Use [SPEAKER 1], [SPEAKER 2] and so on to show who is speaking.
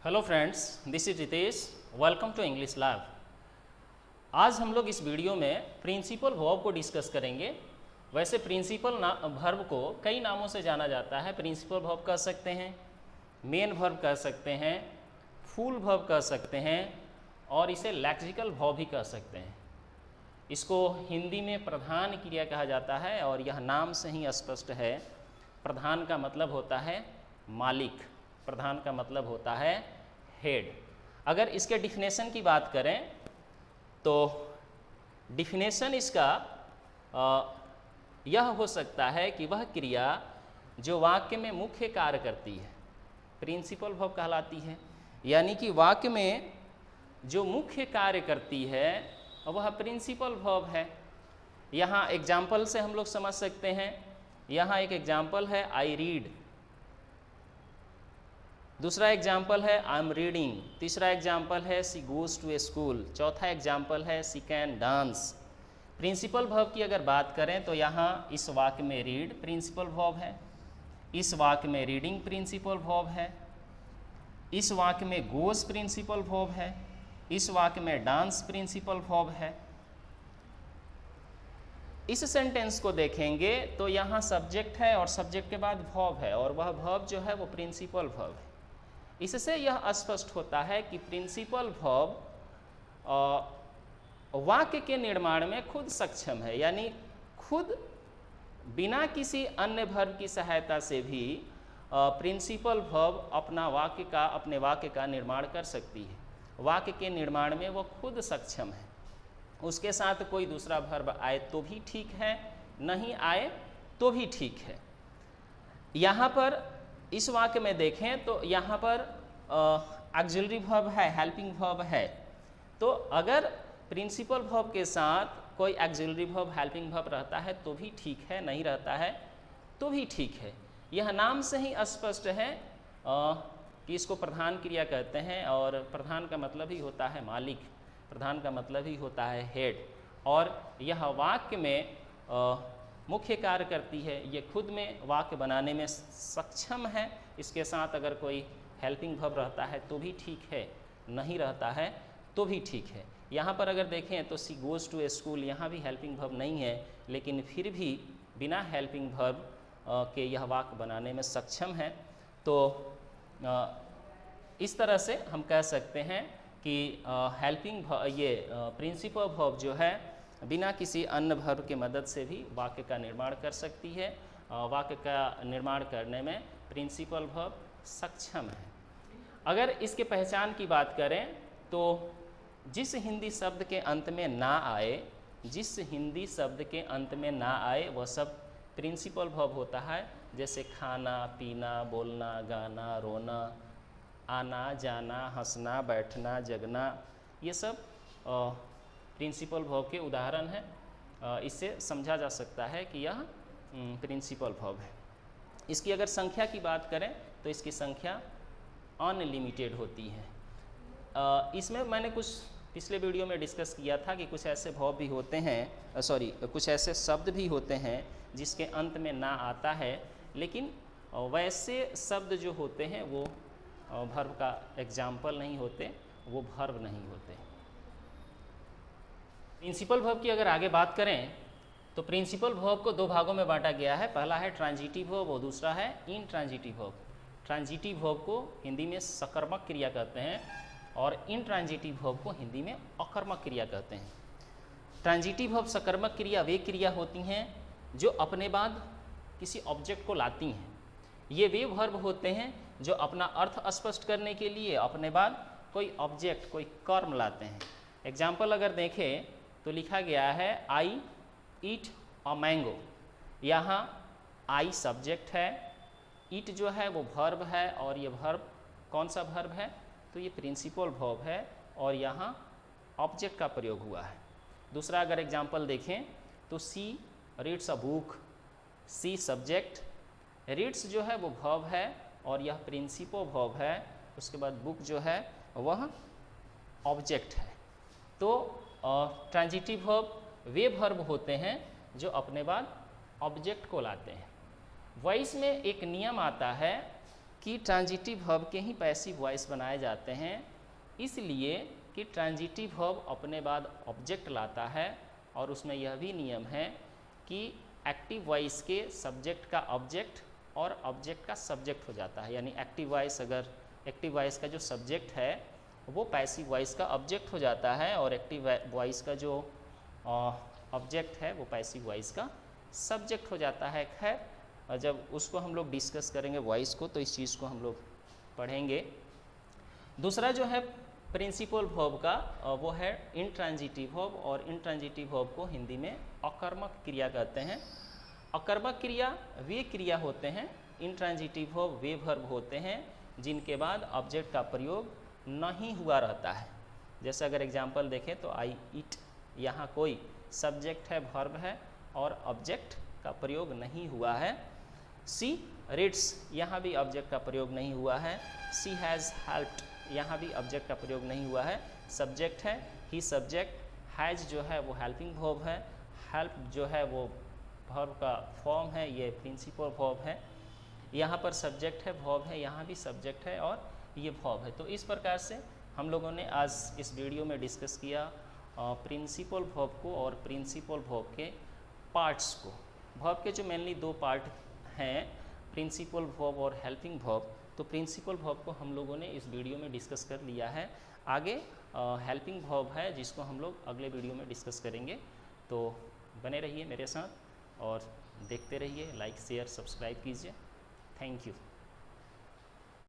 [SPEAKER 1] Hello friends, this is Ritesh. Welcome to English lab. आज हम लोग इस वीडियो में प्रिंसिपल वर्ब को डिस्कस करेंगे। वैसे प्रिंसिपल वर्ब को कई नामों से जाना जाता है। प्रिंसिपल वर्ब कह सकते हैं, मेन वर्ब कह सकते हैं, फुल वर्ब कह सकते हैं और इसे लेक्सिकल वर्ब भी कह सकते हैं। इसको हिंदी में प्रधान क्रिया कहा जाता है और यह नाम से ही स्पष्ट है। प्रधान का मतलब होता है मालिक, प्रधान का मतलब होता है हेड। अगर इसके डिफिनेशन की बात करें तो डिफिनेशन इसका यह हो सकता है कि वह क्रिया जो वाक्य में मुख्य कार्य करती है प्रिंसिपल वर्ब कहलाती है। यानी कि वाक्य में जो मुख्य कार्य करती है वह प्रिंसिपल वर्ब है। यहाँ एग्जाम्पल से हम लोग समझ सकते हैं। यहाँ एक एग्जाम्पल है आई रीड, दूसरा एग्जाम्पल है आई एम रीडिंग, तीसरा एग्जाम्पल है she goes to A school, चौथा एग्जाम्पल है सी कैन डांस। प्रिंसिपल वर्ब की अगर बात करें तो यहाँ इस वाक्य में रीड प्रिंसिपल वर्ब है, इस वाक्य में रीडिंग प्रिंसिपल वर्ब है, इस वाक्य में गोज प्रिंसिपल वर्ब है, इस वाक्य में डांस प्रिंसिपल वर्ब है। इस सेंटेंस को देखेंगे तो यहाँ सब्जेक्ट है और सब्जेक्ट के बाद वर्ब है और वह वर्ब जो है वो प्रिंसिपल वर्ब है। इससे यह स्पष्ट होता है कि प्रिंसिपल वर्ब वाक्य के निर्माण में खुद सक्षम है। यानी खुद बिना किसी अन्य वर्ब की सहायता से भी प्रिंसिपल वर्ब अपने वाक्य का निर्माण कर सकती है। वाक्य के निर्माण में वो खुद सक्षम है। उसके साथ कोई दूसरा वर्ब आए तो भी ठीक है, नहीं आए तो भी ठीक है। यहाँ पर इस वाक्य में देखें तो यहाँ पर ऑक्सिलरी वर्ब है, हेल्पिंग वर्ब है। तो अगर प्रिंसिपल वर्ब के साथ कोई ऑक्सिलरी वर्ब, हेल्पिंग वर्ब रहता है तो भी ठीक है, नहीं रहता है तो भी ठीक है। यह नाम से ही स्पष्ट है कि इसको प्रधान क्रिया कहते हैं और प्रधान का मतलब ही होता है मालिक, प्रधान का मतलब ही होता है हेड। और यह वाक्य में मुख्य कार्य करती है, ये खुद में वाक्य बनाने में सक्षम है। इसके साथ अगर कोई हेल्पिंग वर्ब रहता है तो भी ठीक है, नहीं रहता है तो भी ठीक है। यहाँ पर अगर देखें तो she goes to A school, यहाँ भी हेल्पिंग वर्ब नहीं है, लेकिन फिर भी बिना हेल्पिंग वर्ब के यह वाक्य बनाने में सक्षम है। तो इस तरह से हम कह सकते हैं कि ये प्रिंसिपल वर्ब जो है बिना किसी अन्य वर्ब के मदद से भी वाक्य का निर्माण कर सकती है। वाक्य का निर्माण करने में प्रिंसिपल वर्ब सक्षम है। अगर इसके पहचान की बात करें तो जिस हिंदी शब्द के अंत में ना आए, जिस हिंदी शब्द के अंत में ना आए वह सब प्रिंसिपल वर्ब होता है। जैसे खाना, पीना, बोलना, गाना, रोना, आना, जाना, हंसना, बैठना, जगना, ये सब प्रिंसिपल वर्ब के उदाहरण हैं। इससे समझा जा सकता है कि यह प्रिंसिपल वर्ब है। इसकी अगर संख्या की बात करें तो इसकी संख्या अनलिमिटेड होती है। इसमें मैंने कुछ पिछले वीडियो में डिस्कस किया था कि कुछ ऐसे वर्ब भी होते हैं, कुछ ऐसे शब्द भी होते हैं जिसके अंत में ना आता है, लेकिन वैसे शब्द जो होते हैं वो वर्ब का एग्जाम्पल नहीं होते, वो वर्ब नहीं होते। प्रिंसिपल वर्ब की अगर आगे बात करें तो प्रिंसिपल वर्ब को दो भागों में बांटा गया है। पहला है ट्रांजिटिव वर्ब और दूसरा है इनट्रांजिटिव वर्ब। ट्रांजिटिव वर्ब को हिंदी में सकर्मक क्रिया कहते हैं और इनट्रांजिटिव वर्ब को हिंदी में अकर्मक क्रिया कहते हैं। ट्रांजिटिव वर्ब सकर्मक क्रिया वे क्रिया होती हैं जो अपने बाद किसी ऑब्जेक्ट को लाती हैं। ये वे वर्ब होते हैं जो अपना अर्थ स्पष्ट करने के लिए अपने बाद कोई ऑब्जेक्ट, कोई कर्म लाते हैं। एग्जाम्पल अगर देखें तो लिखा गया है आई ईट अ मैंगो। यहाँ आई सब्जेक्ट है, ईट जो है वो वर्ब है और ये वर्ब कौन सा वर्ब है तो ये प्रिंसिपल वर्ब है और यहाँ ऑब्जेक्ट का प्रयोग हुआ है। दूसरा अगर एग्जाम्पल देखें तो she reads a book, she subject, reads जो है वो वर्ब है और यह प्रिंसिपल वर्ब है। उसके बाद बुक जो है वह ऑब्जेक्ट है। तो ट्रांजिटिव वर्ब वे वर्ब होते हैं जो अपने बाद ऑब्जेक्ट को लाते हैं। वॉइस में एक नियम आता है कि ट्रांजिटिव वर्ब के ही पैसिव वॉइस बनाए जाते हैं, इसलिए कि ट्रांजिटिव वर्ब अपने बाद ऑब्जेक्ट लाता है और उसमें यह भी नियम है कि एक्टिव वॉइस के सब्जेक्ट का ऑब्जेक्ट और ऑब्जेक्ट का सब्जेक्ट हो जाता है। यानी एक्टिव वॉइस, अगर एक्टिव वॉइस का जो सब्जेक्ट है वो पैसिव वॉइस का ऑब्जेक्ट हो जाता है और एक्टिव वॉइस का जो ऑब्जेक्ट है वो पैसिव वॉइस का सब्जेक्ट हो जाता है। खैर, जब उसको हम लोग डिस्कस करेंगे वॉइस को तो इस चीज़ को हम लोग पढ़ेंगे। दूसरा जो है प्रिंसिपल वर्ब का वो है इंट्रांजिटिव वर्ब, और इंट्रांजिटिव वर्ब को हिंदी में अकर्मक क्रिया कहते हैं। अकर्मक क्रिया वे क्रिया होते हैं, इंट्रांजिटिव वर्ब वे वर्ब होते हैं जिनके बाद ऑब्जेक्ट का प्रयोग नहीं हुआ रहता है। जैसे अगर एग्जांपल देखें तो आई ईट, यहाँ कोई सब्जेक्ट है, वर्ब है और ऑब्जेक्ट का प्रयोग नहीं हुआ है। सी रीड्स, यहाँ भी ऑब्जेक्ट का प्रयोग नहीं हुआ है। सी हैज़ हेल्प्ड, यहाँ भी ऑब्जेक्ट का प्रयोग नहीं हुआ है, सब्जेक्ट है ही सब्जेक्ट। हैज़ जो है वो हेल्पिंग वर्ब है, हेल्प जो है वो वर्ब का फॉर्म है, ये प्रिंसिपल वर्ब है। यहाँ पर सब्जेक्ट है, वर्ब है, यहाँ भी सब्जेक्ट है और ये वर्ब है। तो इस प्रकार से हम लोगों ने आज इस वीडियो में डिस्कस किया प्रिंसिपल वर्ब को और प्रिंसिपल वर्ब के पार्ट्स को। वर्ब के जो मेनली दो पार्ट हैं, प्रिंसिपल वर्ब और हेल्पिंग वर्ब, तो प्रिंसिपल वर्ब को हम लोगों ने इस वीडियो में डिस्कस कर लिया है। आगे हेल्पिंग वर्ब है जिसको हम लोग अगले वीडियो में डिस्कस करेंगे। तो बने रहिए मेरे साथ और देखते रहिए, लाइक शेयर सब्सक्राइब कीजिए। Thank you.